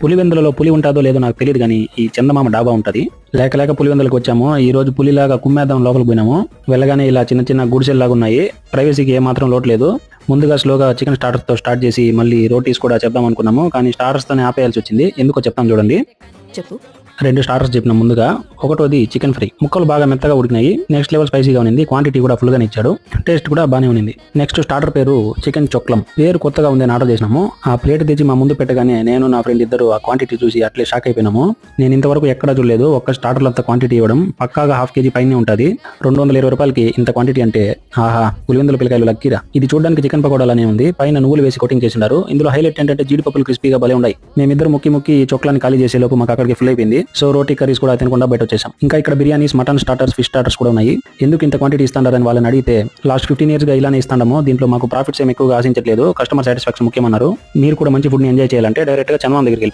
పులివెందులలో పులి ఉంటుందో లేదో నాకు తెలియదు, కానీ ఈ చందమామ డాబా ఉంటుంది. లేక పులివెందులకు వచ్చాము. ఈ రోజు పులిలాగా కుమ్మేద్దాం లోపలికి పోయినాము. వెళ్ళగానే ఇలా చిన్న చిన్న గుడిసెల్లాగా ఉన్నాయి. ప్రైవసీకి ఏమాత్రం లోటు లేదు. ముందుగా స్లోగా చికెన్ స్టార్టర్తో స్టార్ట్ చేసి మళ్ళీ రోటీస్ కూడా చెప్దాం అనుకున్నాము, కానీ స్టార్టర్స్తోనే ఆపేయాల్సి వచ్చింది. ఎందుకో చెప్తాం చూడండి. చెప్పు. 2 స్టార్టర్స్ చెప్పిన. ముందుగా ఒకటోది చికెన్ ఫ్రై. ముక్కలు బాగా మెత్తగా ఉడికినాయి. నెక్స్ట్ లెవెల్ స్పైసీగా ఉంది. క్వాంటిటీ కూడా ఫుల్గానే ఇచ్చాడు. టేస్ట్ కూడా బాగానే ఉంది. నెక్స్ట్ స్టార్టర్ పేరు చికెన్ చొక్లం. పేరు కొత్తగా ఉందని ఆర్డర్ చేసినాము. ఆ ప్లేట్ తెచ్చి మా ముందు పెట్టగానే నేను నా ఫ్రెండ్ ఇద్దరు ఆ క్వాంటిటీ చూసి అట్లే షాక్ అయిపోయినాము. నేను ఇంతవరకు ఎక్కడా చూడలేదు. ఒక్క స్టార్టర్లో అంత క్వాంటిటీ ఇవ్వడం. పక్కాగా ½ కేజీ పైనే ఉంటుంది. 220 రూపాయలకి ఇంత క్వాంటిటీ అంటే ఆహా, పులివెందుల పిల్లకాయలు లక్కీరా. ఇది చూడడానికి చికెన్ పకోడాలనే ఉంది. పైన నువ్వులు వేసి కోటింగ్ చేసినారు. ఇందులో హైలైట్ ఏంటంటే జీడిపప్పులు క్రిస్పీగా భలే ఉన్నాయి. మేమిద్దరు ముక్కి చొక్లాన్ని ఖాళీ చేసే లోపు మాకు అక్కడికి ఫుల్ అయిపోయింది. సో రోటీ కర్రీస్ కూడా తినకుండా బయట వచ్చేసాం. ఇంకా ఇక్కడ biryanis, mutton starters, fish starters కూడా ఉన్నాయి. ఎందుకు ఇంత క్వాంటిటీ ఇస్తారని వాళ్ళని అడిగితే లాస్ట్ 15 years గా ఇలానే ఇస్తాము. దీంట్లో మాకు ప్రాఫిట్స్ ఏమి ఎక్కువగా ఆశించట్లేదు. Customer satisfaction ముఖ్యమన్నారు. మీరు కూడా మంచి ఫుడ్ ని ఎంజాయ్ చేయాలంటే డైరెక్ట్ గా చందమామ దగ్గరికి